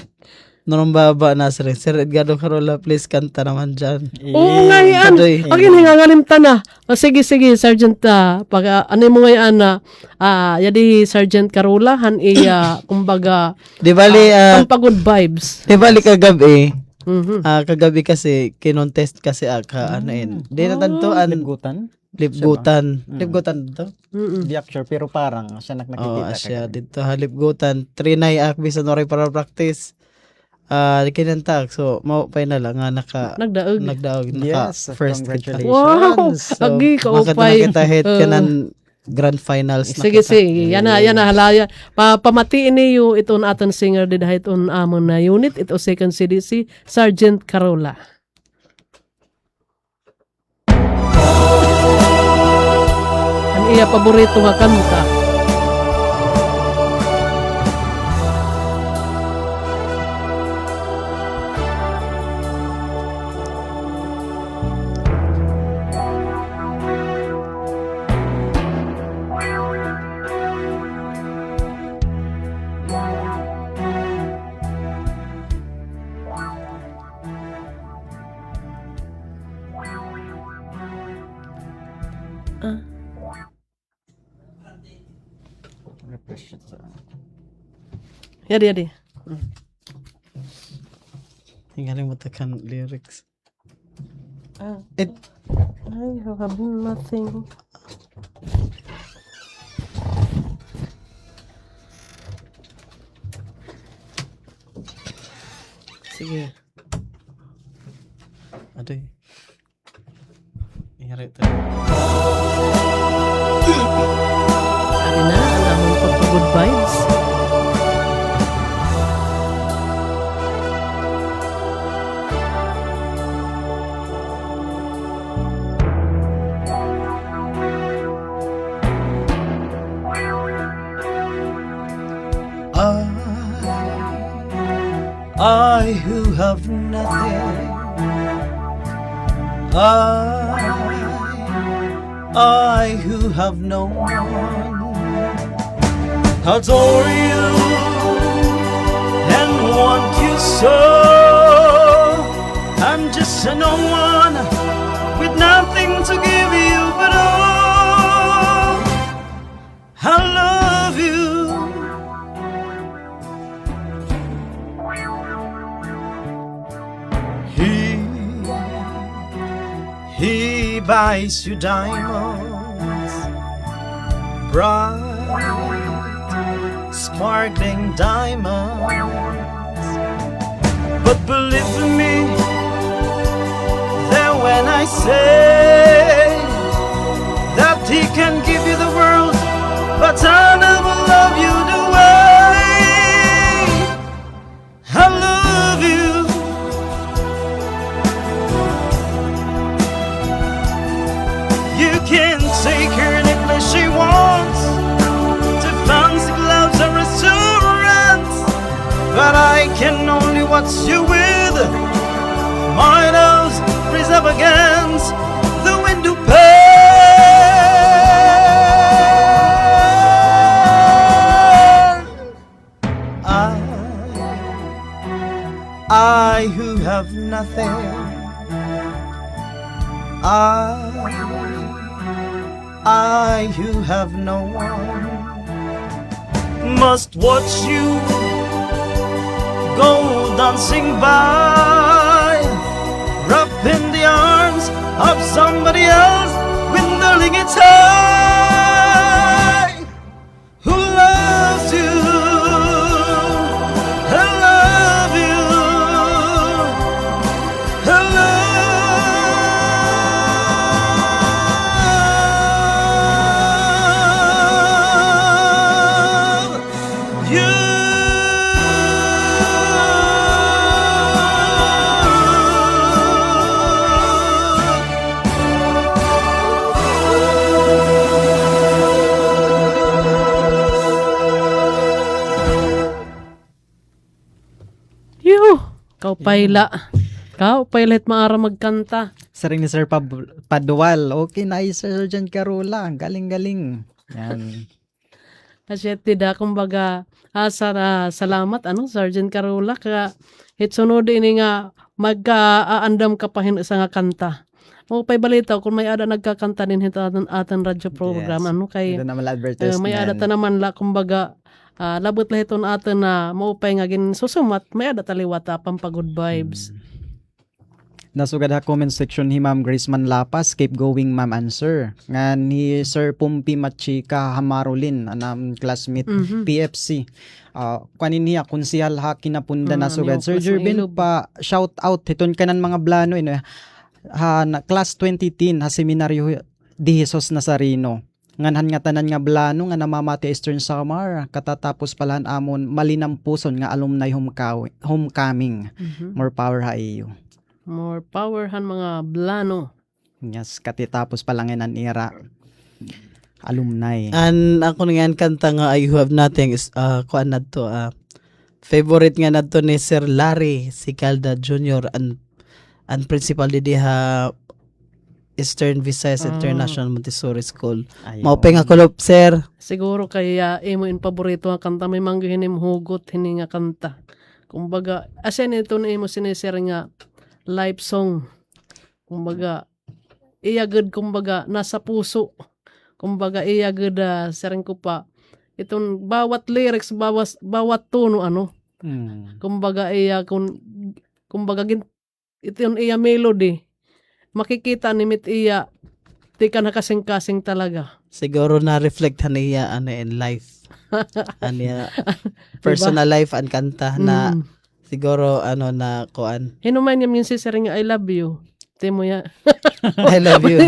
nung baba na sir. Sir Edgardo Carola, please kanta naman dyan. Oo nga yan. Kadoy. Agin hingangalimta na. Sige, Sergeant. Pag ano mo ngayon na, yadi Sergeant Carola, kumbaga, Di bali, pampagod vibes. di bali kagabi, Mhm. kagabi kasi, kinontest kasi di na tantuan, Libutan? libgutan. Libgutan to? Mm-mm. Di sure pero parang siya nakikita Oo, siya dito halipgutan. Trinay akbi sa Noray para practice. Kinantak. So, maupay na lang nga Nagdaog. nagdaog. Yes, First congratulations. Wow! Agi, kaupay. Makita hit ka ng grand finals. Sige. Yan na, halaya. Pamatiin niyo itong aton singer din dahil itong amon na unit. Ito second CDC, Sergeant Carola. Ang iya paborito nga kanta. Yadi. Tingnan mo takan lyrics. I have nothing. Sige. Adoy. Ihari ito. Ano na, ang aming pagpagod vibes. I who have nothing, I who have no one, adore you and want you so. I'm just a no one with nothing to give you but all. I love you. He buys you diamonds, bright, sparkling diamonds. But believe me, that when I say that he can give you the world, but I'll never love you the way I love you. You can take her any place she wants, to fancy clubs or restaurants, but I can only watch you with my nose raised up against the window pane. I who have nothing, I who have no one, must watch you go dancing by, wrapped in the arms of somebody else with the its high, who loves you. I love you. I love you. Kau payla. Kau payla maara magkanta. Sa ring ni Sir Padual. Okay na Sir Sergeant Carola. Galing-galing. Yan. Kasi tidak kumbaga salamat Sergeant Carola ka hitsunod ini nga magkaandam ka pa hin isa nga kanta. Mo pay balita kung may ada nagkakanta din hito atan radyo program Yes. kay Ito naman advertisement. may ada ta naman la kumbaga labot lahiton atin na maupay nga gin susumat may ada taliwata pampagod vibes. Nasugad ha comment section ni Ma'am Grace Manlapas, keep going ma'am answer. Nga ni Sir Pumpi Machika Hamarulin, anam classmate PFC. Kanin niya, kunsihal ha kinapunda nasugad. niyo, Sir plus Jervin ilog. pa, shout out, hiton kanan mga blano, ha, na, class 2010, ha seminaryo di Jesus Nazareno. Nganhan nga tanan nga blano nga namamati Eastern Samar, katatapos palahan amon malinam puson nga alumni homecoming. More power ha iyo. More power han mga blano. Yes, katitapos pa lang yan ang era. Alumni. And ako nga kanta nga I Have Nothing is kuan nadto favorite nga nadto ni Sir Larry Sicalda Jr. and principal di diha Eastern Visayas International Montessori School. Ayun. Maupay nga kulop sir. Siguro kaya imo in paborito nga kanta may manggihinim hugot hini nga kanta. Kumbaga asen ito na imo sinisir nga live song. Kumbaga iya good kumbaga nasa puso. Kumbaga iya good sering ko pa itong bawat lyrics bawat tono kumbaga iya kumbaga itong iya melody makikita nimit iya di ka nakasing-kasing talaga. Siguro na reflect niya in life. Aniya personal life and kanta na siguro na kuan. Hinuman niya minsan sering I love you. Timo ya. I love you.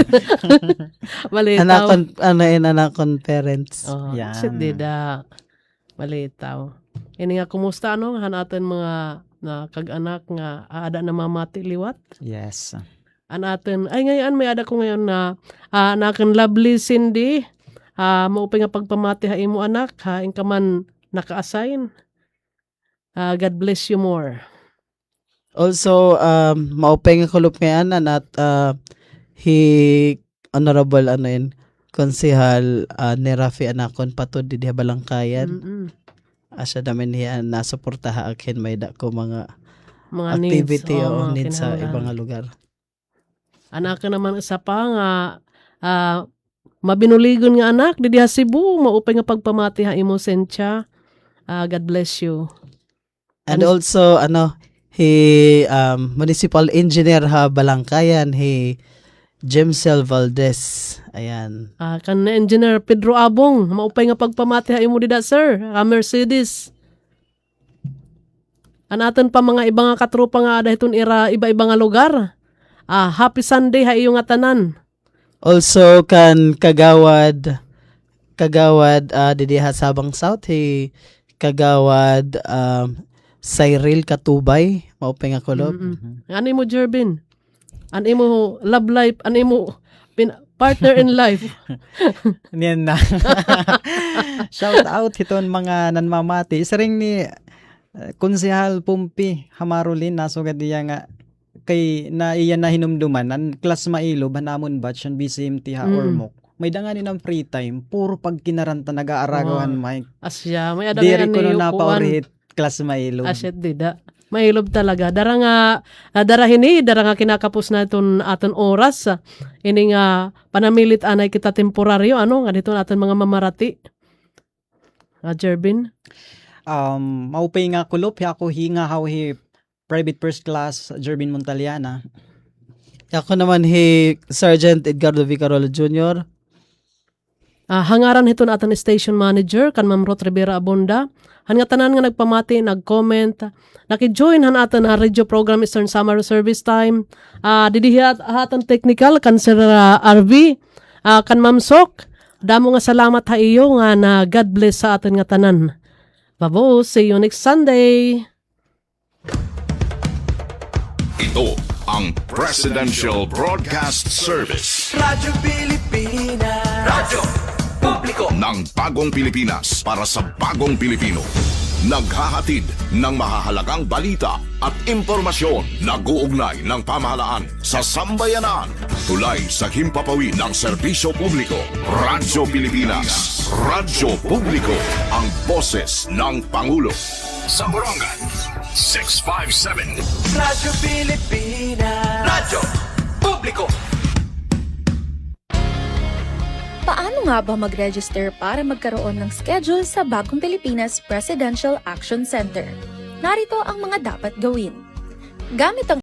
Malitaw. Anakon parents. Yan. Sit dida. Malitaw. Ini nga kumusta hanaton mga na kag-anak nga ada na mamati liwat. Yes. Anaton ay ngayon may ada ko ngayon na nakan lovely Cindy. Maupay nga pagpamati ha imo anak ha ka man naka-assign. God bless you more. Also, maupay nga kulop ngayon at he honorable konsehal ni Rafi Anacon patod di Balangkayan. Mm-mm. Asa namin niya nasuportaha akin may dako mga Mga activity needs, o mga needs sa kinahanglan. ibang lugar. Anak ka naman isa pa nga mabinuligon nga anak di diha Cebu maupay nga pagpamati ha imo Sentia. God bless you. And also he municipal engineer ha Balangkayan, he Jemsel Valdez. Ayan. Kan engineer Pedro Abong maupay nga pagpamati ha imo dida sir. Mercedes. Anaton pa mga ibang nga katrupa nga dahiton iba-iba nga lugar. Happy Sunday ha iyo nga tanan. Also kan kagawad didiha Sabang South, he kagawad Cyril Katubay maupay nga kulob. Ano mo Jervin? Ano mo love life? Ano mo partner in life? Yan na. Shout out hiton mga nanmamati. Isa ring ni Konsehal Pumpi Hamarulin nasugad diya nga kay na iyan na hinumduman ang class mailob hanamon batch ang BCMT ha Ormoc. May danganin ng free time puro pag kinaranta nag-aaragawan Mike. Asya, may adang Diri ko yan na upuan. napaurihit class mailob. Asyet dida. Mahilob talaga. Dara nga kinakapos na itong aton oras. Ini nga panamilit anay kita temporaryo. Nga dito aton mga mamarati. Jervin? Maupay nga kulop ako hinga how he private first class Jervin Montaliana. Ako naman he Sergeant Edgardo Vicarolo Jr. Hangaran ito na aton station manager kan Ma'am Ruth Rivera Abonda. Han nga tanan nga nagpamati, nag-comment, naki-join han aton radio program Eastern Summer Service Time. Didihi aton technical kan Sir RV, kan Ma'am Sok. Damo nga salamat ha iyo nga na God bless sa aton nga tanan. Babo, see you next Sunday. Ito ang Presidential Broadcast Service Radyo Pilipinas. Radyo Publiko. ng Bagong Pilipinas para sa Bagong Pilipino. Naghahatid ng mahahalagang balita at impormasyon na guugnay ng pamahalaan sa sambayanan. Tulay sa himpapawid ng serbisyo publiko. Radyo Pilipinas. Radyo Publiko. Ang boses ng Pangulo. Sa Borongan, 657. Radyo Pilipinas. Radyo Publiko. Paano nga ba mag-register para magkaroon ng schedule sa Bagong Pilipinas Presidential Action Center? Narito ang mga dapat gawin. Gamit ang